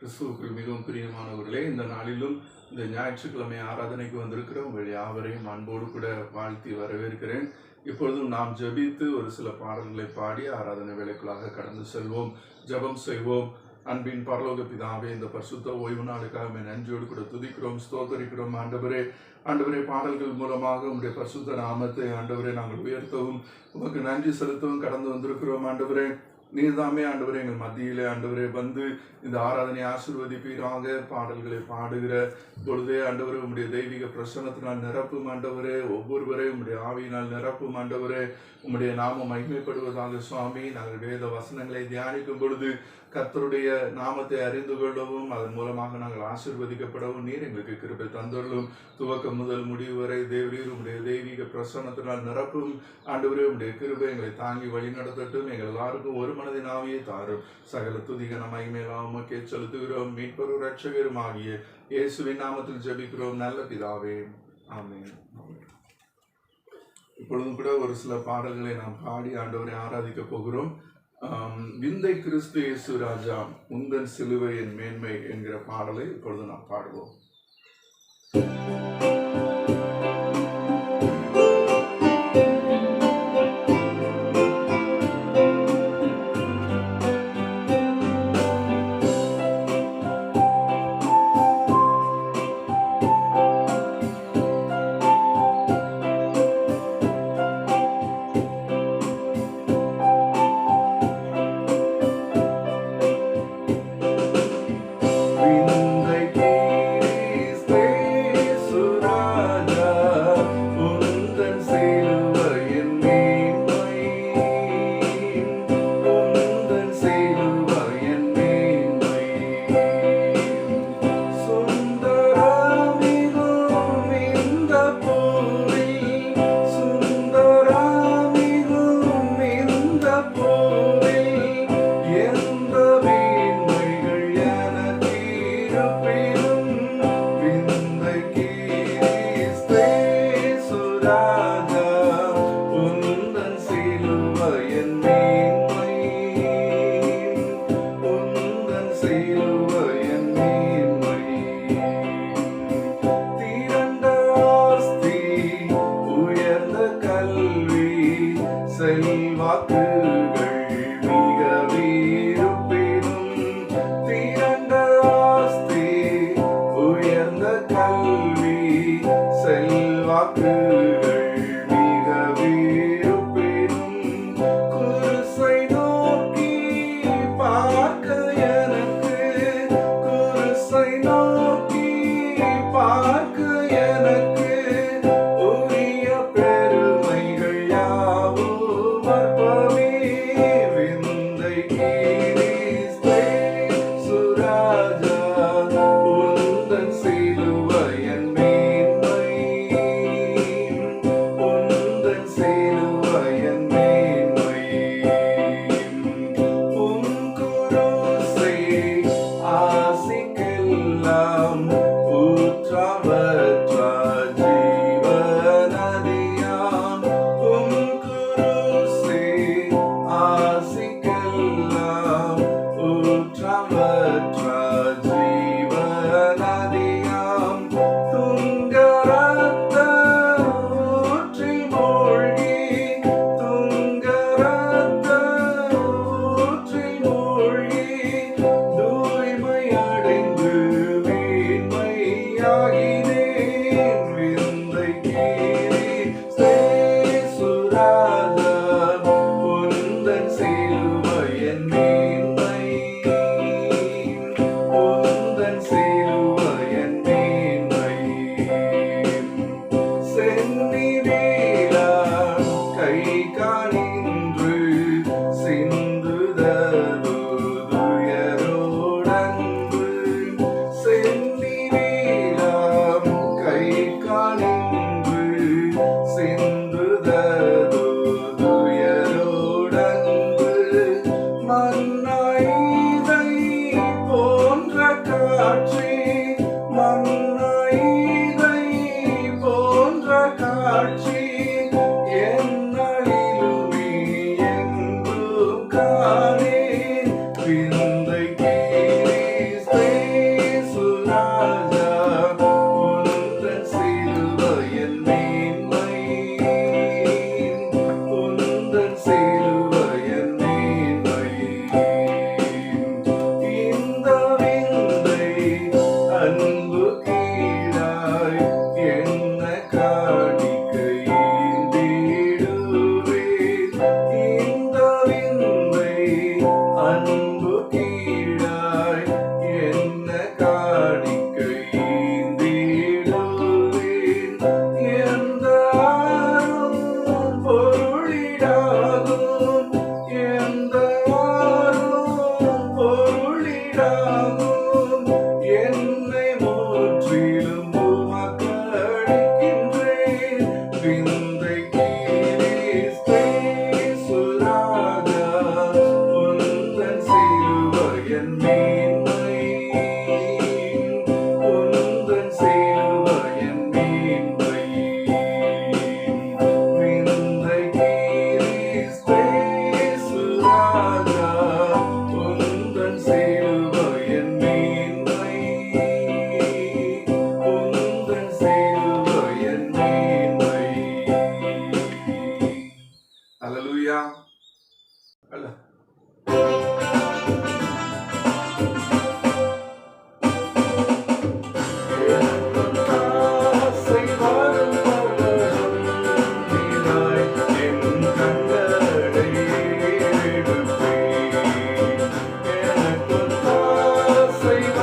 கிறிஸ்துவுக்குள் மிகவும் பிரியமானவர்களே, இந்த நாளிலும் இந்த ஞாயிற்றுக்கிழமை ஆராதனைக்கு வந்திருக்கிற உங்கள் யாவரையும் அன்போடு கூட வாழ்த்தி வரவேற்கிறேன். இப்பொழுதும் நாம் ஜெபித்து ஒரு சில பாடல்களை பாடி ஆராதனை வேலைக்குள்ளாக கடந்து செல்வோம். ஜெபம் செய்வோம். அன்பின் பரலோக பிதாவே, இந்த பரிசுத்த ஓய்வு நாளுக்காக நன்றியோடு கூட துதிக்கிறோம், ஸ்தோத்தரிக்கிறோம். ஆண்டவரே, பாடல்கள் மூலமாக உங்களுடைய பரிசுத்த நாமத்தை ஆண்டவரே நாங்கள் உயர்த்தவும் உமக்கு நன்றி செலுத்தவும் கடந்து வந்திருக்கிறோம். ஆண்டவரே, நீர்தாமே ஆண்டவரே எங்கள் மத்தியிலே ஆண்டவரே வந்து இந்த ஆராதனை ஆசீர்வதிப்பீராக. பாடல்களை பாடுகிற பொழுதே ஆண்டவரே உம்முடைய தெய்வீக பிரசன்னத்தினால் நிரப்பும் ஆண்டவரே. ஒவ்வொருவரையும் உம்முடைய ஆவியினால் நிரப்பும் ஆண்டவரே. உம்முடைய நாமம் மகிமைப்படுவதாக சுவாமி. நாங்கள் வேத வசனங்களை தியானிக்கும் பொழுது கர்த்தருடைய நாமத்தை அறிந்து கொள்ளவும் அதன் மூலமாக நாங்கள் ஆசீர்வதிக்கப்படவும் நீர் எங்களுக்கு கிருபை தந்துள்ளோம். துவக்கம் முதல் முடிவு வரை தேவரீர் உம்முடைய தெய்வீக பிரசன்னத்தினால் நிரப்பும் ஆண்டவரே. உம்முடைய கிருபை எங்களை தாங்கி வழி நடத்தட்டும். எங்கள் எல்லாருக்கும் ஒரு மனதின் ஆவியை தாரும். சகல துதிகன மகிமையெல்லாம் உமக்கே செலுத்துகிறோம். மீட்பரும் இரட்சகரும் ஆகிய இயேசுவின் நாமத்தில் ஜெபிக்கிறோம் நல்ல பிதாவே, ஆமென். இப்பொழுதும் கூட ஒரு சில பாடல்களை நாம் பாடி ஆண்டவரை ஆராதிக்க போகிறோம். விந்தை கிறிஸ்து இயேசு ராஜா, உந்தன் சிலுவையின் மேன்மை என்கிற பாடலை இப்பொழுது நாம் பாடுவோம்.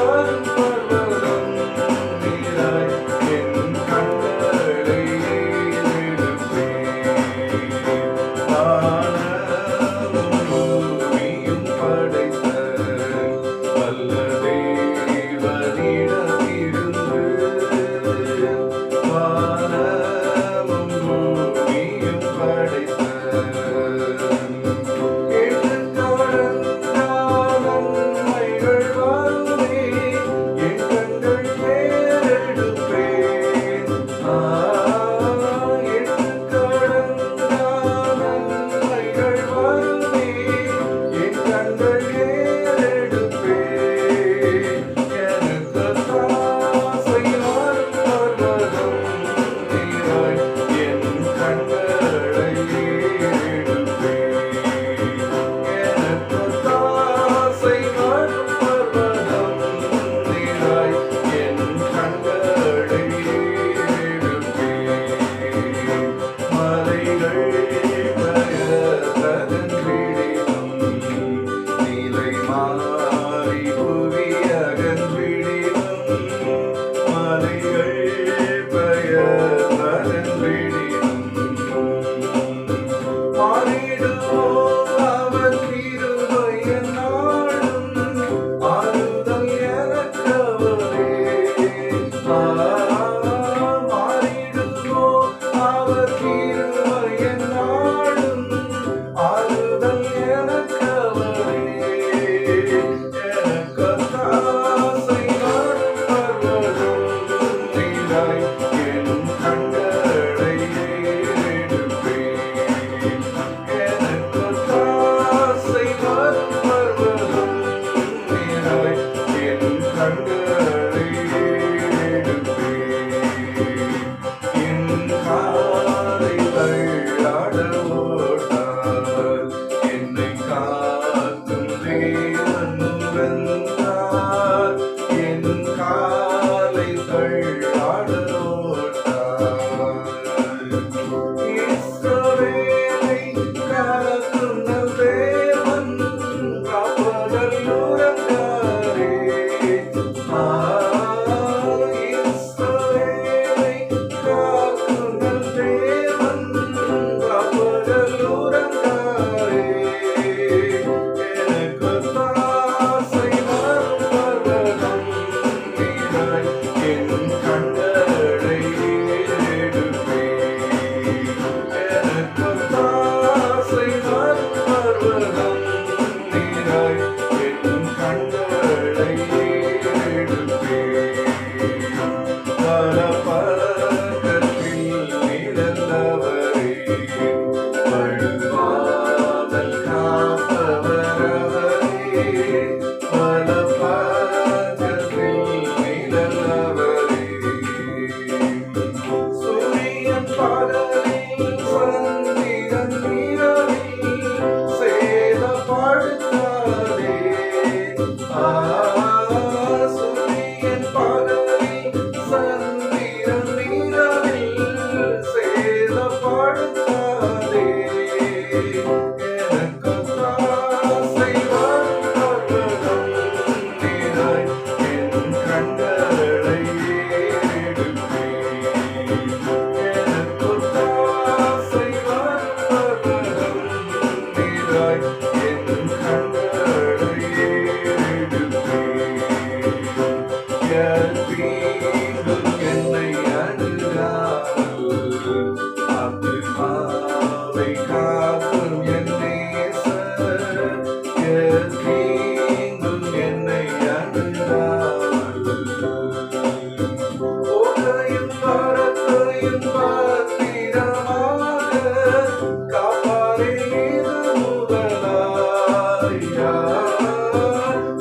வரும் பர்வதம் நீராய் என் கண்களை ஏறெடுப்பேன். வானமும் பூமியும் படைத்த வல்ல தேவனிடமிருந்து வானமும் பூமியும் படைத்த என் கடந்தால் நன்மைகள் வருமே, என் கண்கள் ஏறெடுப்பேன். என் கடந்தால் நன்மைகள் வருமே, என் கண்கள் ஏறெடுப்பேன். எனக்கு தாசை வரும் பர்வதம் நீராய் என் கண்களை ஏறெடுப்பேன். எனக்கு தாசை வரும் பர்வதம் நீராய் என் கண்களை ஏறெடுப்பேன். மலைகள் பயத்தகன்றிடினும் நிலை மாறி புவி அகன்றிடினும் மலைகள் பயத்தகன்றிடினும் மாறிடுமோ அவர் கிருபை எந்நாளும் ஆறுதல் எனக்கவரே. மாறிடுமோ அவர் கிருபை எந்நாளும் ஆறுதல் எனக்கவரே. எனக்கு தாசை வரும் பர்வதம் நீராய் என் கண்களை ஏறெடுப்பேன். எனக்கு தாசை வரும் பர்வதம் நீராய் என் கண்களை ஏறெடுப்பேன். என் காலை தள்ளாட ஓட்டால் என்னை காக்கும் தேவன் வந்தார். என் காலை தள்ளாட ஓட்டால் இஸ்ரவேலை காக்கும் நல் தேவன் காப்பதல் உறங்காரே. இஸ்ரவேலை காக்கும் நல் தேவன் காப்பதல் உறங்காரே. எனக்கு தாசை வரும் பர்வதம் நீராய் என் கண்களை ஏறெடுப்பேன். எனக்கு தாசை வரும் பர்வதம் நீராய் என் கண்களை ஏறெடுப்பேன். பலபக்கத்தில் நிழலவரே, வழுவாமல் காப்பவரவரே. பலபக்கத்தில் நிழலவரே. சூரியன் பகலில் சந்திரன் இரவில் சேதப்படுத்தாதே. சூரியன் பகலில் சந்திரன் இரவில் சேதப்படுத்தாதே. எனக்கு தாசை வரும் பர்வதம் நீராய் என் கண்களை ஏறெடுப்பேன். எனக்கு தாசை வரும் பர்வதம் நீராய் என் கண்களை ஏறெடுப்பேன். என் தீங்கும் என்னை அணுகாமல் ஆத்துமாவை காக்கும் என் நேசர். என் தீங்கும் என்னை அணுகாமல் போகையும் வரத்தையும் பத்திரமாக காப்பாரே இது முதலாய்.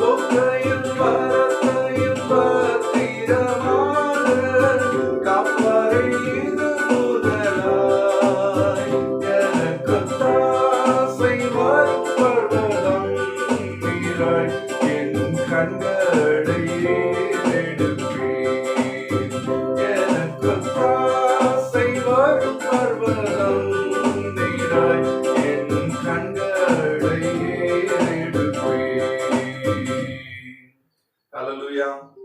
போகையும் வரத்தையும் பத்திரமாக காப்பாரே இது முதலாய். எனக்கு தாசை வரும் பர்வதம் நீராய் என் கண்களை ஏறெடுப்பேன். எனக்கு தாசை வரும் பர்வதம் நீராய் என் கண்களை ஏறெடுப்பேன். Hallelujah. ஹalleluya.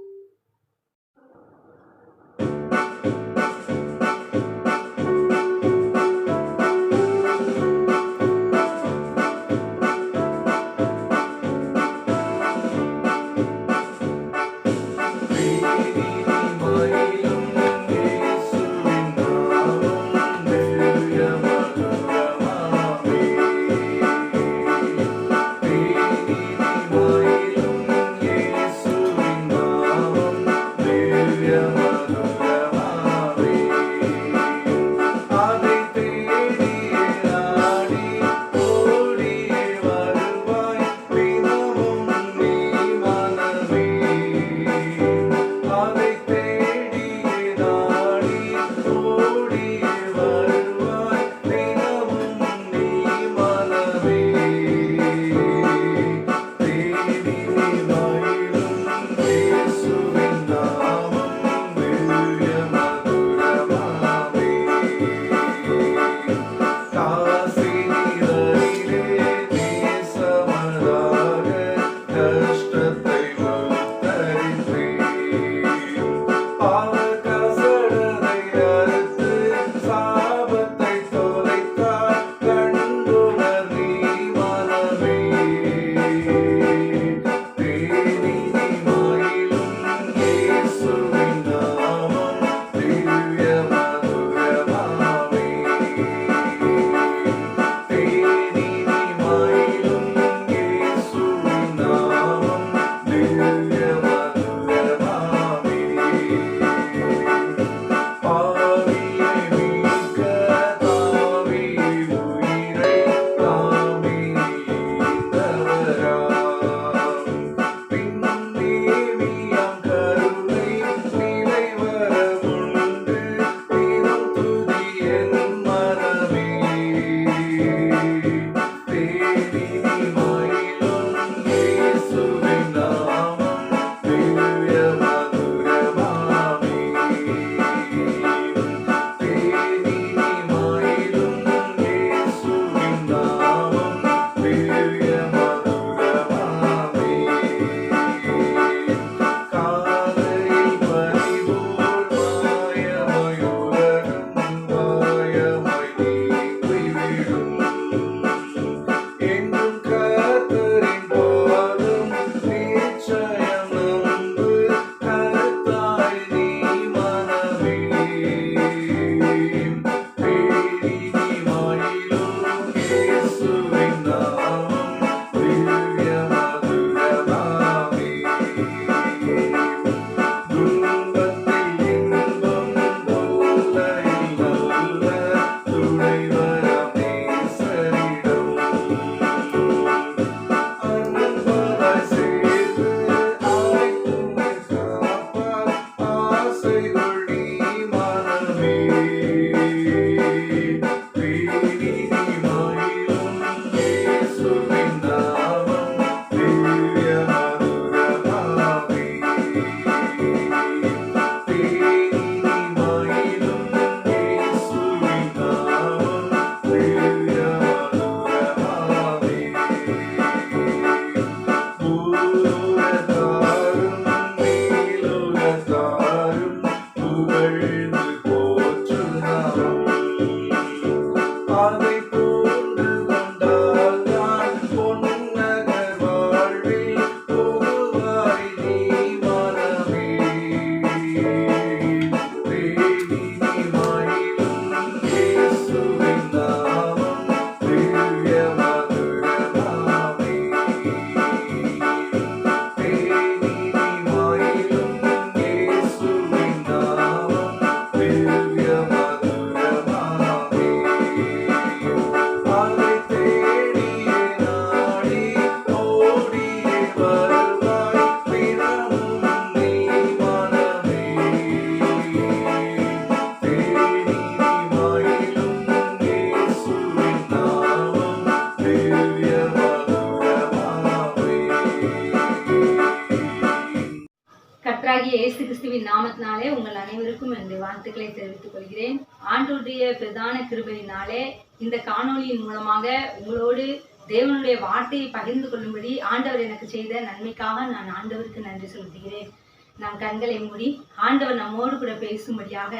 கர்த்தராகிய இயேசு கிறிஸ்துவின் நாமத்தினாலே உங்கள் அனைவருக்கும் என்னுடைய வாழ்த்துக்களை தெரிவித்துக் கொள்கிறேன். ஆண்டவருடைய பிரதான கிருபையினாலே இந்த காணொளியின் மூலமாக உங்களோடு தேவனுடைய வார்த்தையை பகிர்ந்து கொள்ளும்படி ஆண்டவர் எனக்கு செய்த நன்மைக்காக நான் ஆண்டவருக்கு நன்றி செலுத்துகிறேன். நாம் கண்களை மூடி ஆண்டவர் நம்மோடு கூட பேசும்படியாக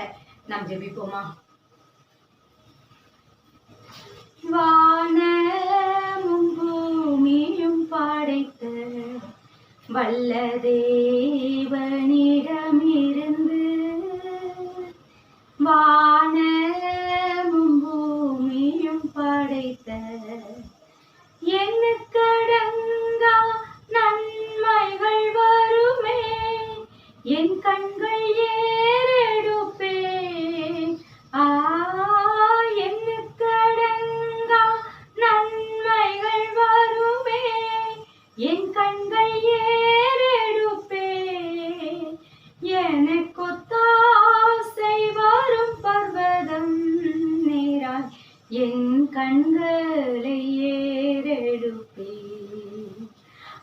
நாம் ஜெபிப்போமா? வானமும் பூமியும் படைத்த வல்ல தேவனிடமிருந்து வானமும் பூமியும் படைத்த எண்ணுக்கடங்கா நன்மைகள் வருமே, என் கண்கள் ஏறெடுப்பே. எண்ணுக்கடங்கா நன்மைகள் வருமே, என் கண்கள் ஏறெடுப்பே. எனக்கொத்தாசை வரும் பர்வதம் நேராய் என் கண்களை ஏறெடுப்பே.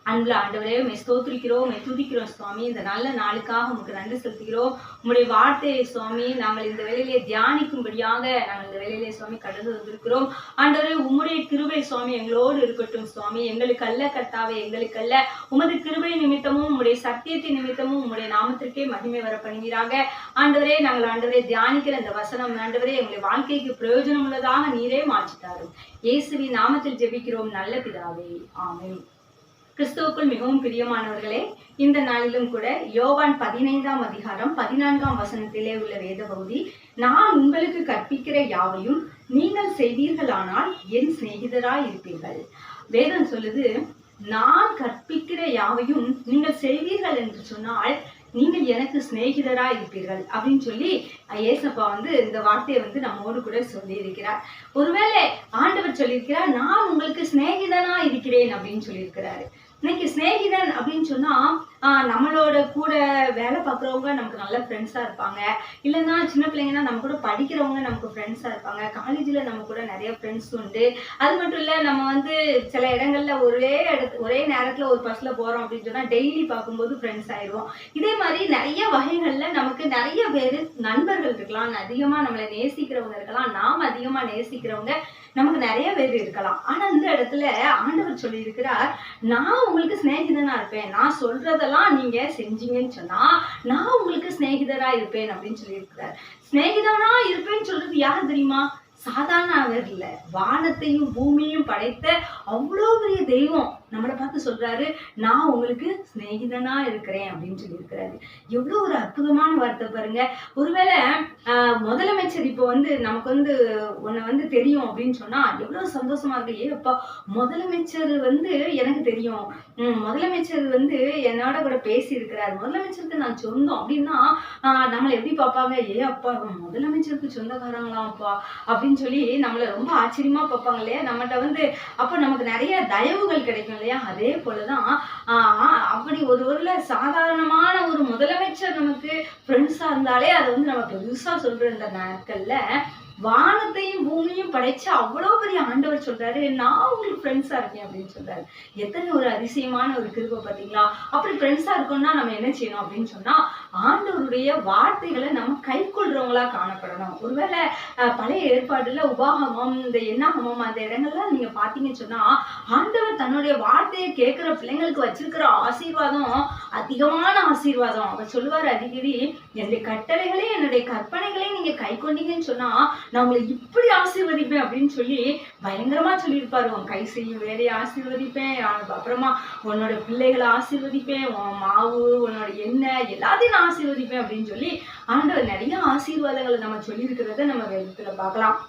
அன்புள்ள ஆண்டவரே, உம்மை ஸ்தோத்திரிக்கிறோம், உம்மை துதிக்கிறோம் சுவாமி. இந்த நல்ல நாளுக்காக உமக்கு நன்றி செலுத்துகிறோம். உம்முடைய வார்த்தையை சுவாமி நாங்கள் இந்த வேளையிலே தியானிக்கும்படியாக நாங்கள் இந்த வேளையிலே சுவாமி கடந்து வந்திருக்கிறோம். ஆண்டவரே, உம்முடைய கிருபை சுவாமி எங்களோடு இருக்கட்டும் சுவாமி. எங்களுக்கு அல்ல கர்த்தாவே, எங்களுக்கு அல்ல, உமது கிருபை நிமித்தமும் உம்முடைய சத்தியத்தின் நிமித்தமும் உம்முடைய நாமத்திற்கே மகிமை வர பண்ணுவீராக. ஆண்டவரே, நாங்கள் ஆண்டவரே தியானிக்கிற இந்த வசனம் ஆண்டவரே எங்களுடைய வாழ்க்கைக்கு பிரயோஜனம் உள்ளதாக நீரே மாற்றித்தாரும். இயேசுவின் நாமத்தில் ஜெபிக்கிறோம் நல்ல பிதாவே, ஆமென். கிறிஸ்துவுக்குள் மிகவும் பிரியமானவர்களே, இந்த நாளிலும் கூட யோவான் 15ஆம் அதிகாரம் 14ஆம் வசனத்திலே உள்ள வேத பகுதி, நான் உங்களுக்கு கற்பிக்கிற யாவையும் நீங்கள் செய்வீர்களானால் என் சிநேகிதராய் இருப்பீர்கள். வேதம் சொல்லுது, நான் கற்பிக்கிற யாவையும் நீங்கள் செய்வீர்கள் என்று சொன்னால் நீங்கள் எனக்கு சிநேகிதரா இருப்பீர்கள் அப்படின்னு சொல்லி ஏசப்பா இந்த வார்த்தையை நம்மோடு கூட சொல்லி இருக்கிறார். ஒருவேளை ஆண்டவர் சொல்லியிருக்கிறார், நான் உங்களுக்கு சிநேகிதனா இருக்கிறேன் அப்படின்னு சொல்லியிருக்கிறாரு. இன்னைக்கு சிநேகிதன் அப்படின்னு சொன்னா நம்மளோட கூட வேலை பார்க்குறவங்க நமக்கு நல்ல ஃப்ரெண்ட்ஸா இருப்பாங்க. இல்லைன்னா சின்ன பிள்ளைங்கன்னா நம்ம கூட படிக்கிறவங்க நமக்கு ஃப்ரெண்ட்ஸா இருப்பாங்க. காலேஜில் நம்ம கூட நிறைய ஃப்ரெண்ட்ஸ் உண்டு. அது மட்டும் இல்லை, நம்ம சில இடங்கள்ல ஒரே நேரத்தில் ஒரு பஸ்ல போறோம் அப்படின்னு சொன்னா டெய்லி பார்க்கும்போது ஃப்ரெண்ட்ஸ் ஆயிடுவோம். இதே மாதிரி நிறைய வகைகள்ல நமக்கு நிறைய பேர் நண்பர்கள் இருக்கலாம். அதிகமா நம்மளை நேசிக்கிறவங்க இருக்கலாம். நாம் அதிகமா நேசிக்கிறவங்க நமக்கு நிறைய பேர் இருக்கலாம். ஆனா இந்த இடத்துல ஆண்டவர் சொல்லி இருக்கிறார், நான் உங்களுக்கு சிநேகிதனா இருப்பேன். நான் சொல்றதெல்லாம் நீங்க செஞ்சீங்கன்னு சொன்னா நான் உங்களுக்கு சிநேகிதரா இருப்பேன் அப்படின்னு சொல்லி இருக்கிறார். சிநேகிதனா இருப்பேன்னு சொல்றது யார் தெரியுமா? சாதாரண அவர் இல்ல, வானத்தையும் பூமியையும் படைத்த அவ்வளோ பெரிய தெய்வம் நம்மளை பார்த்து சொல்றாரு, நான் உங்களுக்கு சிநேகிதனா இருக்கிறேன் அப்படின்னு சொல்லி இருக்கிறாரு. எவ்வளவு ஒரு அற்புதமான வார்த்தை பாருங்க. ஒருவேளை முதலமைச்சர் இப்போ நமக்கு உன்னை தெரியும் அப்படின்னு சொன்னா எவ்வளவு சந்தோஷமா இருக்கு. ஏப்பா முதலமைச்சர் எனக்கு தெரியும், முதலமைச்சர் என்னோட கூட பேசி இருக்கிறாரு, முதலமைச்சருக்கு நான் சொந்தம் அப்படின்னா நம்மளை எப்படி பார்ப்பாங்க? அப்பா முதலமைச்சருக்கு சொந்தக்காரங்களாம்ப்பா அப்படின்னு சொல்லி நம்மள ரொம்ப ஆச்சரியமா பார்ப்பாங்க இல்லையா? நம்மகிட்ட அப்ப நமக்கு நிறைய தயவுகள் கிடைக்கும் இல்லையா? அதே போலதான் அப்படி ஒருவர்ல சாதாரணமான ஒரு முதலமைச்சர் நமக்கு ஃப்ரெண்ட்ஸா இருந்தாலே அதை நம்ம பெருசா சொல்ற இந்த நாட்கள்ல வானத்தையும் பூமியும் படைச்ச அவ்வளோ பெரிய ஆண்டவர் சொல்றாரு, நான் உங்களுக்கு ஃப்ரெண்ட்ஸா இருக்கேன் அப்படின்னு சொல்றாரு. எத்தனை ஒரு அதிசயமான ஒரு கிருபை பார்த்தீங்களா? அப்படி ஃப்ரெண்ட்ஸா இருக்கோம்னா நம்ம என்ன செய்யணும் அப்படின்னு சொன்னா ஆண்டவருடைய வார்த்தைகளை நம்ம கை கொள்றவங்களா காணப்படணும். ஒருவேளை பழைய ஏற்பாடுல உபாகமம், இந்த என்னாகமம் அந்த இடங்கள்லாம் நீங்க பாத்தீங்கன்னு சொன்னா ஆண்டவர் தன்னுடைய வார்த்தையை கேட்கிற பிள்ளைங்களுக்கு வச்சிருக்கிற ஆசீர்வாதம் அதிகமான ஆசீர்வாதம். அவர் சொல்லுவார் அடிக்கடி, என்னுடைய கட்டளைகளே என்னுடைய கற்பனைகளே நீங்க கை கொண்டீங்கன்னு சொன்னா நான் உங்களை இப்படி ஆசீர்வதிப்பேன் அப்படின்னு சொல்லி பயங்கரமா சொல்லியிருப்பாரு. உன் கை செய்யும் வேலையை ஆசீர்வதிப்பேன், அப்புறமா உன்னோட பிள்ளைகளை ஆசீர்வதிப்பேன், உன் மாவு உன்னோட எண்ணெய் எல்லாத்தையும் நான் ஆசீர்வதிப்பேன் அப்படின்னு சொல்லி ஆண்டவர் நிறைய ஆசீர்வாதங்களை நம்ம சொல்லி இருக்கிறத நம்ம வேதத்துல பார்க்கலாம்.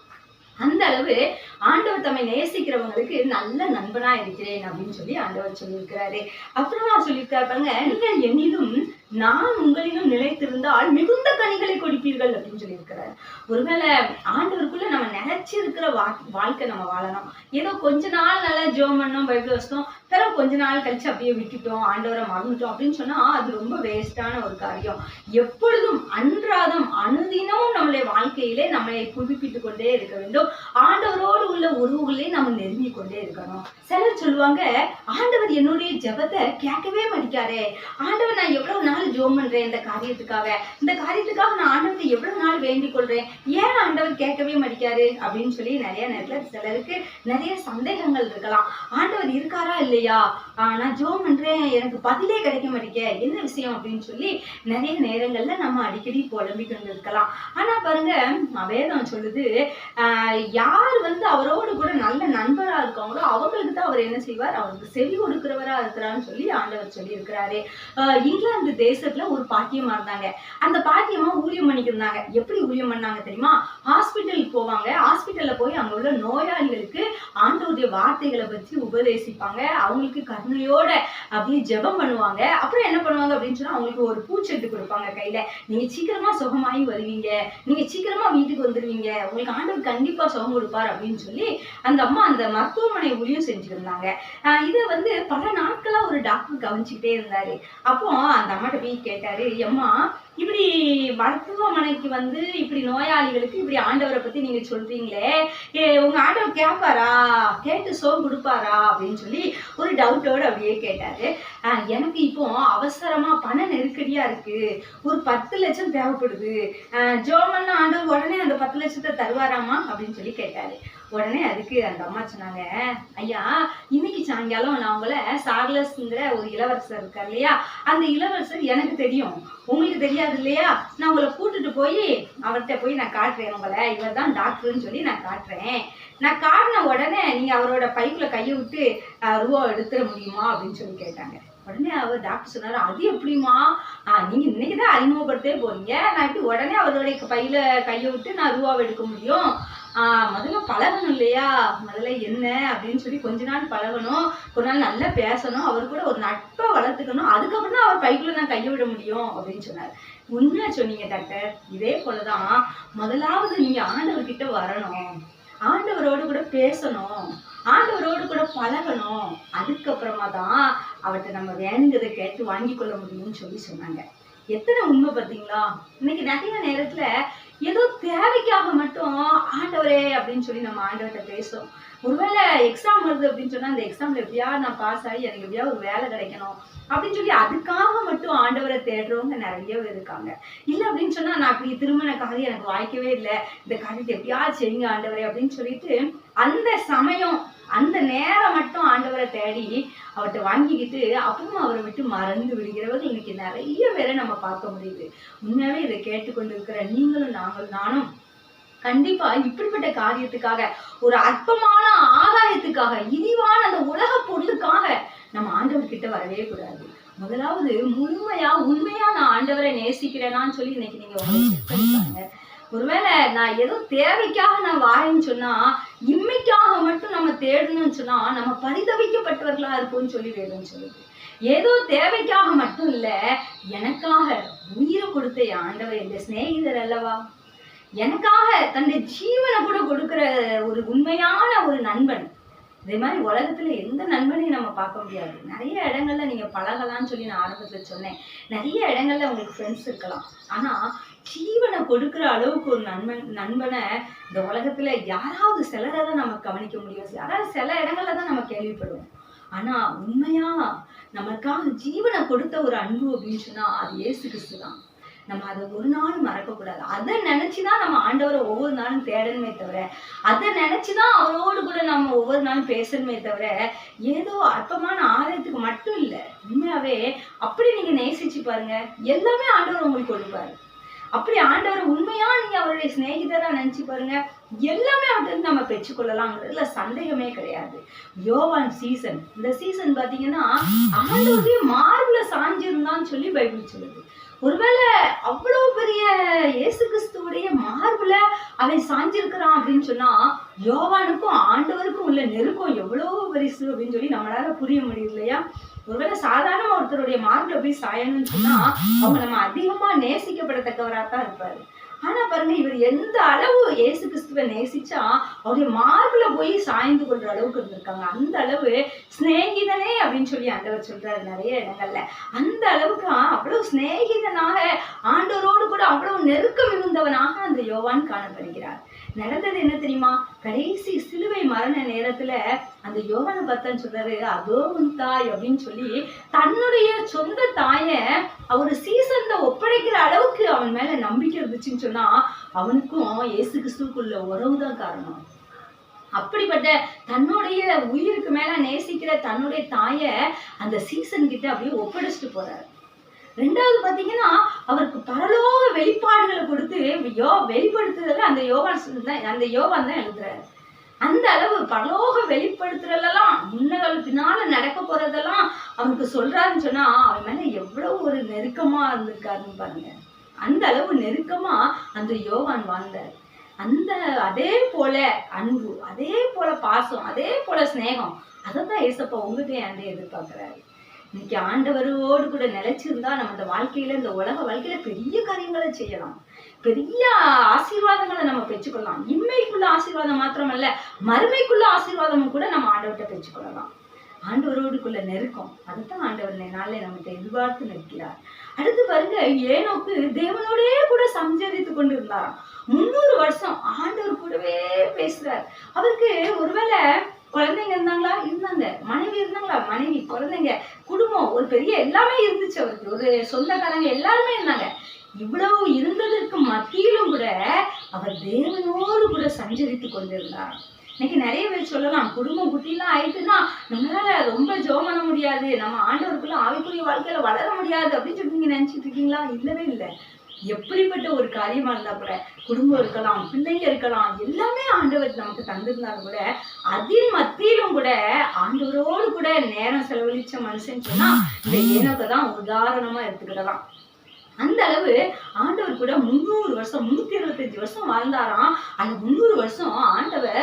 அந்த அளவு ஆண்டவர் தம்மை நேசிக்கிறவங்களுக்கு நல்ல நண்பனா இருக்கிறேன் அப்படின்னு சொல்லி ஆண்டவர் சொல்லியிருக்கிறாரு. அப்புறமா சொல்லியிருக்காரு பாருங்க, நீங்கள் என்னிலும் நான் உங்களிலும் நிலைத்திருந்தால் மிகுந்த கனிகளை கொடுப்பீர்கள் அப்படின்னு சொல்லியிருக்கிறாரு. ஒருவேளை ஆண்டவருக்குள்ள நம்ம நினைச்சிருக்கிற வாழ்க்கை நம்ம வாழணும். ஏதோ கொஞ்ச நாள் நல்லா ஜெபம் பண்ணோம், பைபிள் வச்சோம், பிறகு கொஞ்ச நாள் கழிச்சு அப்படியே விட்டுட்டோம், ஆண்டவரை மறந்துட்டோம் அப்படின்னு சொன்னா அது ரொம்ப வேஸ்டான ஒரு காரியம். எப்பொழுதும் அன்றாடம் அனுதினமும் நம்மளுடைய வாழ்க்கையிலே நம்மளை புதுப்பித்துக் கொண்டே இருக்க வேண்டும். ஆண்டவரோடு உள்ள உறவுகளே நம்ம நெருங்கி கொண்டே இருக்கணும். சிலர் சொல்லுவாங்க, ஆண்டவர் என்னுடைய ஜெபத்தை கேட்கவே மாட்டாரே, ஆண்டவர் நான் எவ்வளவு நாள் ஜெபம் பண்றேன் இந்த காரியத்துக்காக நான் ஆண்டவரை எவ்வளவு நாள் வேண்டிக் கொள்றேன், ஏன் ஆண்டவர் கேட்கவே மாட்டாரு அப்படின்னு சொல்லி நிறைய நேரத்துல சிலருக்கு நிறைய சந்தேகங்கள் இருக்கலாம். ஆண்டவர் இருக்காரா இல்லையா இல்லையா, நான் ஜெபம் பண்றேன் எனக்கு பதிலே கிடைக்க மாட்டேங்க, என்ன விஷயம் அப்படின்னு சொல்லி நிறைய நேரங்கள்ல நம்ம அடிக்கடி புலம்பி கொண்டு இருக்கலாம். ஆனா பாருங்க, வேதம் சொல்லுது, யார் வந்து அவரோடு கூட நல்ல நண்பரா இருக்காங்களோ அவங்களுக்கு தான் அவர் என்ன செய்வார், அவருக்கு செவி கொடுக்கிறவரா இருக்கிறான்னு சொல்லி ஆண்டவர் சொல்லி இருக்கிறாரு. இங்கிலாந்து தேசத்துல ஒரு பாட்டியமா இருந்தாங்க. அந்த பாட்டியமா ஊழியம் பண்ணிட்டு இருந்தாங்க. எப்படி ஊழியம் பண்ணாங்க தெரியுமா? ஹாஸ்பிட்டலுக்கு போவாங்க. ஹாஸ்பிட்டல்ல போய் அங்க உள்ள நோயாளிகளுக்கு ஆண்டவருடைய வார்த்தைகளை பற்றி உபதேசிப்பாங்க. அவங்களுக்கு கருணையோட அப்படியே ஜெபம் பண்ணுவாங்க. அப்புறம் என்ன பண்ணுவாங்க அப்படின்னு சொன்னா, அவங்களுக்கு ஒரு பூச்செட்டு கொடுப்பாங்க கையில. நீங்க சீக்கிரமா சுகமாயி வருவீங்க, நீங்க சீக்கிரமா வீட்டுக்கு வந்துருவீங்க, உங்களுக்கு ஆண்டவர் கண்டிப்பா சுகம் கொடுப்பார் அப்படின்னு சொல்லி அந்த அம்மா அந்த மருத்துவமனை ஊழியம் செஞ்சுட்டு இருந்தாங்க. இதை வந்து பல நாட்களா ஒரு டாக்டர் கவனிச்சுக்கிட்டே இருந்தாரு. அப்போ அந்த அம்மாட்ட போய் கேட்டாரு, அம்மா இப்படி மருத்துவமனைக்கு வந்து இப்படி நோயாளிகளுக்கு இப்படி ஆண்டவரை பத்தி நீங்க சொல்றீங்களே, உங்க ஆண்டவர் கேட்பாரா, கேட்டு சுகம் கொடுப்பாரா அப்படின்னு சொல்லி ஒரு டவுட்டோட அப்படியே கேட்டாரு. எனக்கு இப்போ அவசரமா பண நெருக்கடியா இருக்கு, ஒரு 10 லட்சம் தேவைப்படுது, ஜோமன் ஆண்டவர் உடனே அந்த 10 லட்சத்தை தருவாராமா அப்படின்னு சொல்லி கேட்டாரு. உடனே அதுக்கு அந்த அம்மா சொன்னாங்க, ஐயா இன்னைக்கு சாயங்காலம் நான் உங்களை சார்லஸ்ங்கிற ஒரு இளவரசர் இருக்கார் இல்லையா, அந்த இளவரசர் எனக்கு தெரியும், உங்களுக்கு தெரியாது இல்லையா, நான் உங்களை கூட்டிட்டு போய் அவர்கிட்ட போய் நான் காட்டுறேன், உங்களை இவர் தான் டாக்டர்னு சொல்லி நான் காட்டுறேன், நான் காட்டின உடனே நீங்க அவரோட பைக்குல கையை விட்டு ரூபா எடுத்துட முடியுமா அப்படின்னு சொல்லி கேட்டாங்க. உடனே அவர் டாக்டர் சொன்னாரு, அது எப்படிமா, நீங்க இன்னைக்குதான் அறிமுகப்படுத்தே போறீங்க, நான் எப்படி உடனே அவருடைய பையில கையை விட்டு நான் ரூபாவை எடுக்க முடியும், முதல்ல பழகணும் இல்லையா, முதல்ல என்ன அப்படின்னு சொல்லி கொஞ்ச நாள் பழகணும், ஒரு நாள் நல்லா பேசணும், அவர் கூட ஒரு நட்பை வளர்த்துக்கணும், அதுக்கப்புறம் தான் அவர் பைக்குள்ள நான் கையை விட முடியும் அப்படின்னு சொன்னார். உண்மையா சொன்னீங்க டாக்டர். இதே போலதான் முதலாவது நீங்க ஆண்டவர்கிட்ட வரணும், ஆண்டவரோடு கூட பேசணும், ஆண்டவரோடு கூட பழகணும், அதுக்கப்புறமா தான் அவர்கிட்ட நம்ம வேணுங்கிறதை கேட்டு வாங்கி கொள்ள முடியும்னு சொல்லி சொன்னாங்க. எத்தனை உண்மை பார்த்தீங்களா? இன்னைக்கு நிறைய நேரத்துல ஏதோ தேவைக்காக மட்டும் ஆண்டவரே அப்படின்னு சொல்லி நம்ம ஆண்டவர்கிட்ட பேசுறோம். ஒருவேளை எக்ஸாம் வருது அப்படின்னு சொன்னா, அந்த எக்ஸாம்ல எப்படியாவது நான் பாஸ் ஆகி எனக்கு எப்படியாவது ஒரு வேலை கிடைக்கணும் அப்படின்னு சொல்லி அதுக்காக மட்டும் ஆண்டவரை தேடுறவங்க நிறைய பேர் இருக்காங்க. இல்லை அப்படின்னு சொன்னா, நான் அப்படி திருமண காரியம் எனக்கு வாய்க்கவே இல்லை, இந்த காரியத்தை எப்படியாவது செய்யுங்க ஆண்டவரே அப்படின்னு சொல்லிட்டு அந்த சமயம் அந்த நேரம் மட்டும் ஆண்டவரை தேடி அவர்கிட்ட வாங்கிக்கிட்டு அப்புறமா அவரை விட்டு மறந்து விடுகிறவர்கள் இன்னைக்கு நிறைய பேரை நம்ம பார்க்க முடியுது. உண்மையாவே இதை கேட்டுக்கொண்டு இருக்கிற நீங்களும் நானும் கண்டிப்பா இப்படிப்பட்ட காரியத்துக்காக, ஒரு அற்பமான ஆதாயத்துக்காக, இழிவான அந்த உலக பொருளுக்காக நம்ம ஆண்டவர்கிட்ட வரவே கூடாது. முதலாவது முழுமையா உண்மையா நான் ஆண்டவரை நேசிக்கிறேனான்னு சொல்லி இன்னைக்கு நீங்க உங்களுக்கு ஒருவேளை நான் ஏதோ தேவைக்காக நான் வாரேன்னு சொன்னா, இம்மைக்காக மட்டும் நம்ம தேடணும்னு சொன்னா நம்ம பரிதவிக்கப்பட்டவர்களா இருப்போம்னு சொல்லி வேணும்னு சொல்லுது. ஏதோ தேவைக்காக மட்டும் இல்ல, எனக்காக உயிரை கொடுத்த ஆண்டவர் இந்த சிநேகிதர் அல்லவா, எனக்காக தன்னுடைய ஜீவனை கூட கொடுக்கிற ஒரு உண்மையான ஒரு நண்பன். இதே மாதிரி உலகத்துல எந்த நண்பனையும் நம்ம பார்க்க முடியாது. நிறைய இடங்கள்ல நீங்க பழகலாம்னு சொல்லி நான் ஆரம்பத்துல சொன்னேன். நிறைய இடங்கள்ல உங்களுக்கு ஃப்ரெண்ட்ஸ் இருக்கலாம். ஆனா ஜீவனை கொடுக்குற அளவுக்கு ஒரு நண்பனை இந்த உலகத்துல யாராவது சிலரை தான் நம்ம கவனிக்க முடியும், யாராவது சில இடங்கள்ல தான் நம்ம கேள்விப்படுவோம். ஆனா உண்மையா நமக்காக ஜீவனை கொடுத்த ஒரு அன்பு அப்படின்னு சொன்னா அது இயேசு கிறிஸ்து தான். நம்ம அதை ஒரு நாளும் மறக்க கூடாது. அதை நினைச்சுதான் நம்ம ஆண்டவரை ஒவ்வொரு நாளும் தேடணுமே தவிர, அதை நினைச்சுதான் அவரோடு கூட நம்ம ஒவ்வொரு நாளும் பேசணுமே தவிர, ஏதோ அற்பமான ஆலயத்துக்கு மட்டும் இல்லை. உண்மையாவே அப்படி நீங்க நேசிச்சு பாருங்க, எல்லாமே ஆண்டவர் உங்களுக்கு கொடுப்பாரு. அப்படி ஆண்டவர் உண்மையா நீங்க அவருடைய சிநேகிதரா நினைச்சு பாருங்க, எல்லாமே அவர்கிட்ட நம்ம பெற்றுக்கொள்ளலாம்ங்கிறதுல சந்தேகமே கிடையாது. யோவான் சீசன், இந்த சீசன் பாத்தீங்கன்னா ஆண்டவருடைய மார்புல சாஞ்சிருந்தான்னு சொல்லி பைபிள் சொல்லுது. ஒருவேளை அவ்வளவு பெரிய இயேசு கிறிஸ்துவுடைய மார்புல அவன் சாஞ்சிருக்கிறான் அப்படின்னு சொன்னா, யோவானுக்கும் ஆண்டவருக்கும் உள்ள நெருக்கம் எவ்வளவு பெருசு அப்படின்னு சொல்லி நம்மளால புரிய முடியும் இல்லையா? ஒருவேளை சாதாரண ஒருத்தருடைய மார்புல போய் சாயணும்னு சொன்னா அவங்க நம்ம அதிகமா நேசிக்கப்படத்தக்கவராத்தான் இருப்பாரு. ஆனா பாருங்க, இவர் எந்த அளவு இயேசு கிறிஸ்துவை நேசிச்சா அவருடைய மார்புல போய் சாய்ந்து கொள்ற அளவுக்கு இருந்திருக்காங்க. அந்த அளவு சிநேகிதனே அப்படின்னு சொல்லி ஆண்டவர் சொல்றாரு நிறைய இடங்கள்ல. அந்த அளவுக்கு அவ்வளவு சிநேகிதனாக ஆண்டவரோடு கூட அவ்வளவு நெருக்கம் இருந்தவனாக அந்த யோவான் காணப்படுகிறார். நடந்தது என்ன தெரியுமா? கடைசி சிலுவை மரண நேரத்துல அந்த யோவானை பார்த்தான்னு சொல்றாரு, அதோ உன் தாய் அப்படின்னு சொல்லி தன்னுடைய சொந்த தாய அவரு சீசன்ல ஒப்படைக்கிற அளவுக்கு அவன் மேல நம்பிக்கை இருந்துச்சுன்னு சொன்னா, அவனுக்கும் இயேசு கிறிஸ்துவுக்குள்ள உறவுதான் காரணம். அப்படிப்பட்ட தன்னுடைய உயிருக்கு மேல நேசிக்கிற தன்னுடைய தாய அந்த சீசன் கிட்ட அப்படியே ஒப்படைச்சிட்டு போறாரு. ரெண்டாவது பாத்தீங்கன்னா அவருக்கு பரலோக வெளிப்பாடுகளை கொடுத்து வெளிப்படுத்துறதுல அந்த யோவான் தான் எழுதுறாரு. அந்த அளவு பரலோக வெளிப்படுத்துறதெல்லாம் முன்னகள் பின்னால நடக்க போறதெல்லாம் அவனுக்கு சொல்றாருன்னு சொன்னா அவன் மேல எவ்வளவு ஒரு நெருக்கமா இருந்திருக்காருன்னு பாருங்க. அந்த அளவு நெருக்கமா அந்த யோவான் வாழ்ந்தார். அதே போல அன்பு, அதே போல பாசம், அதே போல ஸ்நேகம், அதைத்தான் ஏசப்பா உங்ககிட்ட ஏன்டே எதிர்பார்க்கிறாரு. இன்னைக்கு ஆண்டவரோடு கூட நிலைச்சிருந்தா நம்ம இந்த வாழ்க்கையில, இந்த உலக வாழ்க்கையில பெரிய காரியங்களை செய்யலாம், பெரிய ஆசீர்வாதங்களை நம்ம பெற்றுக்கொள்ளலாம். இம்மைக்குள்ள ஆசீர்வாதம் மாத்திரமல்ல, மறுமைக்குள்ள ஆசீர்வாதமும் கூட நம்ம ஆண்டவர்கிட்ட பெற்றுக்கொள்ளலாம். ஆண்டவரோடுக்குள்ள நெருக்கம், அதுதான் ஆண்டவர் நாளே நமக்கு எதிர்பார்த்து நிற்கிறார். அடுத்து பாருங்க, ஏனோக்கு தேவனோடே கூட சஞ்சரித்து கொண்டு இருந்தாராம். 300 வருஷம் ஆண்டவர் கூடவே பேசுறார். அவருக்கு ஒருவேளை குழந்தைங்க இருந்தாங்க, மனைவி இருந்தாங்களா, மனைவி, குழந்தைங்க, குடும்பம், ஒரு பெரிய எல்லாமே இருந்துச்சு அவருக்கு, ஒரு சொந்தக்காரங்க எல்லாருமே இருந்தாங்க. இவ்வளவு இருந்ததற்கு மத்தியிலும் கூட அவர் தேவனோடு கூட சஞ்சரித்து கொண்டிருந்தார். இன்னைக்கு நிறைய பேர் சொல்லலாம், குடும்பம் குட்டிலாம் ஆயிட்டுன்னா நம்மளால ரொம்ப ஜெபம் பண்ண முடியாது, நம்ம ஆண்டவருக்குள்ள ஆவிக்குரிய வாழ்க்கையில வளர முடியாது அப்படின்னு சொல்லி நீங்க நினைச்சிட்டு இருக்கீங்களா? இல்லவே இல்லை. எப்படிப்பட்ட ஒரு காரியமா இருந்தா கூட, குடும்பம் இருக்கலாம், பிள்ளைங்க இருக்கலாம், எல்லாமே ஆண்டவர் நமக்கு தந்திருந்தாலும் கூட அதில் மத்தியிலும் கூட ஆண்டவரோடு கூட நேரம் செலவழிச்ச மனுஷன் சொன்னா இந்த ஏனோக்கை தான் உதாரணமா எடுத்துக்கிடலாம். அந்த அளவு ஆண்டவர் கூட 300 வருஷம் 325 வருஷம் வாழ்ந்தாராம். அந்த 300 வருஷம் ஆண்டவர்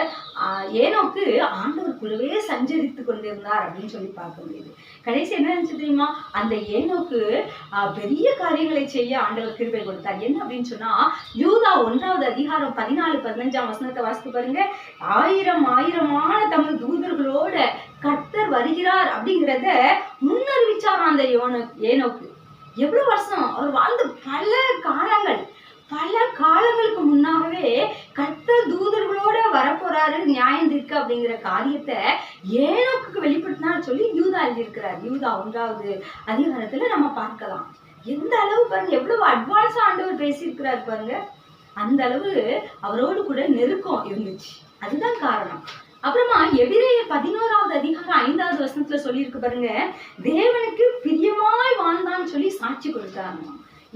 ஏனோக்கு ஆண்டவர் கூடவே சஞ்சரித்து கொண்டிருந்தார் அப்படின்னு சொல்லி பார்க்க முடியுது. கடைசி என்ன நினைச்சு தெரியுமா? அந்த ஏனோக்கு பெரிய காரியங்களை செய்ய ஆண்டவர் கிருபை கொடுத்தார். என்ன அப்படின்னு சொன்னா, யூதா 1வது அதிகாரம் 14-15 வசனத்தை வாசித்து பாருங்க. ஆயிரமான தமிழ் தூதர்களோட கர்த்தர் வருகிறார் அப்படிங்கிறத முன்னறிவிச்சாராம் அந்த ஏனோக்கு. எவ்வளவு வருஷம் அவர் வாழ்ந்த பல காலங்களுக்கு முன்னாகவே கர்த்தர் தூதர்களோட வரப்போறாரு நியாயம் தீர்க்க அப்படிங்கிற காரியத்தை ஏனோக்கு வெளிப்படுத்தினார் சொல்லி யூதா எழுதியிருக்கிறார். யூதா 1வது அதிகாரத்துல நம்ம பார்க்கலாம். எந்த அளவு பாருங்க, எவ்வளவு அட்வான்ஸா ஆண்டவர் பேசியிருக்கிறார் பாருங்க. அந்த அளவு அவரோடு கூட நெருக்கம் இருந்துச்சு. அதுதான் காரணம். அப்புறமா எபிரேயர் 11வது அதிகாரம் 5வது வசனத்துல சொல்லியிருக்கு பாருங்க, தேவனுக்கு பிரியமாய் வாழ்ந்தான்னு சொல்லி சாட்சி கொடுத்தாங்க.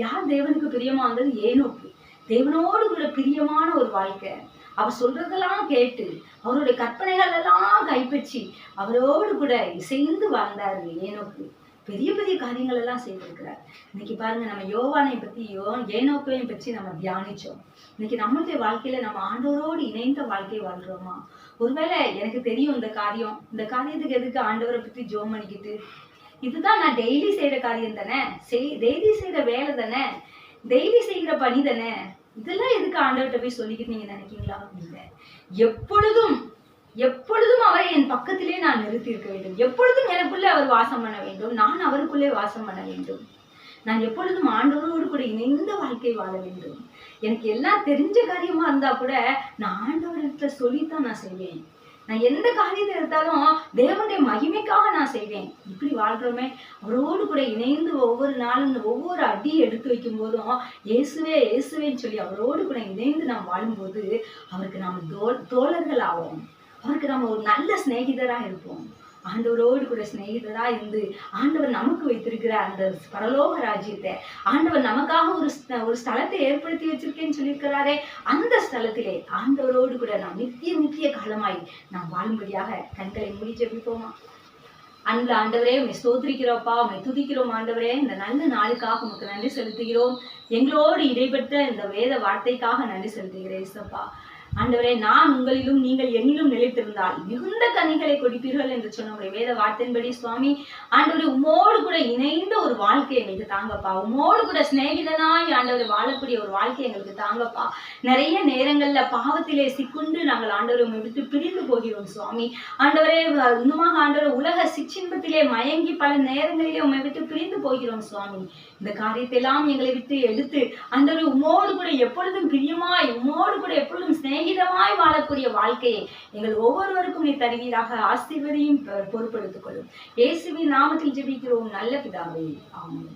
யார் தேவனுக்கு பிரியமா வந்தது? ஏனோக்கு. தேவனோடு கூட பிரியமான ஒரு வாழ்க்கை, அவர் சொல்றதெல்லாம் கேட்டு அவருடைய கற்பனைகள் எல்லாம் கைப்பற்றி அவரோடு கூட இசைந்து வாழ்ந்தாரு ஏனோக்கு. பெரிய பெரிய காரியங்கள் எல்லாம் செய்திருக்கிறார். இன்னைக்கு பாருங்க, நம்ம யோவானை பத்தி ஏனோக்கையும் பற்றி நம்ம தியானிச்சோம். இன்னைக்கு நம்மளுடைய வாழ்க்கையில நம்ம ஆண்டவரோடு இணைந்த வாழ்க்கை வாழ்றோமா? ஒருவேளை எனக்கு தெரியும் இந்த காரியத்துக்கு எதுக்கு ஆண்டவரை பத்தி ஜோம் பண்ணிக்கிட்டு, இதுதான் நான் டெய்லி செய்யற காரியம் தானே, டெய்லி செய்யற வேலை தானே, டெய்லி செய்கிற பணி தானே, இதெல்லாம் எதுக்கு ஆண்டவர்கிட்ட போய் சொல்லிக்கிட்டு நீங்க நினைக்கீங்களா? இல்லை. எப்பொழுதும் அவரை என் பக்கத்திலே நான் நிறுத்தி இருக்க வேண்டும். எப்பொழுதும் எனக்குள்ளே அவர் வாசம் பண்ண வேண்டும், நான் அவருக்குள்ளே வாசம் பண்ண வேண்டும். நான் எப்பொழுதும் ஆண்டவரோடு கூட இணைந்த வாழ்க்கை வாழ வேண்டும். எனக்கு எல்லாம் தெரிஞ்ச காரியமா இருந்தா கூட நான் ஆண்டவர்கிட்ட சொல்லித்தான் நான் செய்வேன். நான் எந்த காரியத்தை எடுத்தாலும் தேவனுடைய மகிமைக்காக நான் செய்வேன். இப்படி வாழ்றோமே, அவரோடு கூட இணைந்து ஒவ்வொரு நாளும் ஒவ்வொரு அடி எடுத்து வைக்கும் போதும் இயேசுவேன்னு சொல்லி அவரோடு கூட இணைந்து நாம் வாழும்போது அவருக்கு நாம் தோழர்கள் ஆவோம். அவருக்கு நம்ம ஒரு நல்ல சிநேகிதரா இருப்போம். ஆண்டவரோடு கூட சிநேகிதரா இருந்து ஆண்டவர் நமக்கு வைத்திருக்கிற அந்த பரலோக ராஜ்யத்தை ஆண்டவர் நமக்காக ஒரு ஸ்தலத்தை ஏற்படுத்தி வச்சிருக்கேன்னு சொல்லியிருக்கிறாரே, அந்த ஸ்தலத்திலே ஆண்டவரோடு கூட நாம் நித்திய காலமாய் நாம் வாழும்படியாக கண்களை மூடி ஜெபிப்போமா? அன்புள்ள ஆண்டவரே, உண்மை ஸ்தோத்திரிக்கிறோப்பா, உண்மை துதிக்கிறோம் ஆண்டவரே. இந்த நல்ல நாளுக்காக உமக்கு நன்றி செலுத்துகிறோம். எங்களோடு இடைப்பட்ட இந்த வேத வார்த்தைக்காக நன்றி செலுத்துகிறேன் இயேசுப்பா. ஆண்டவரே, நான் உங்களிலும் நீங்கள் என்னிலும் நிலைத்திருந்தால் மிகுந்த கனிகளை கொடுப்பீர்கள் என்று சொன்ன உங்களுடைய வேத வார்த்தையின்படி சுவாமி ஆண்டவரே, உம்மோடு கூட இணைந்த ஒரு வாழ்க்கை எங்களுக்கு தாங்கப்பா. உம்மோடு கூட சிநேகிதனாய் ஆண்டவரை வாழக்கூடிய ஒரு வாழ்க்கை எங்களுக்கு தாங்கப்பா. நிறைய நேரங்கள்ல பாவத்திலே சிக்குண்டு நாங்கள் ஆண்டவரை உண்மை விட்டு பிரிந்து போகிறோம் சுவாமி. ஆண்டவரே, இன்னுமாக ஆண்டவரை உலக சிற்றின்பத்திலே மயங்கி பல நேரங்களிலே உண்மை விட்டு பிரிந்து போகிறோம் சுவாமி. இந்த காரியத்தை எல்லாம் எங்களை விட்டு எடுத்து ஆண்டவரை உம்மோடு கூட எப்பொழுதும் பிரியமாய், உம்மோடு கூட எப்பொழுதும் சிநேகிதமாய் வாழக்கூடிய வாழ்க்கையை எங்கள் ஒவ்வொருவருக்கும் நீ தருவீராக. ஆசீர்வதியும் பொறுப்படுத்திக் கொள்ளும். இயேசுவின் நாமத்தில் ஜெபிக்கிறோம் நல்ல பிதாவே, ஆமென்.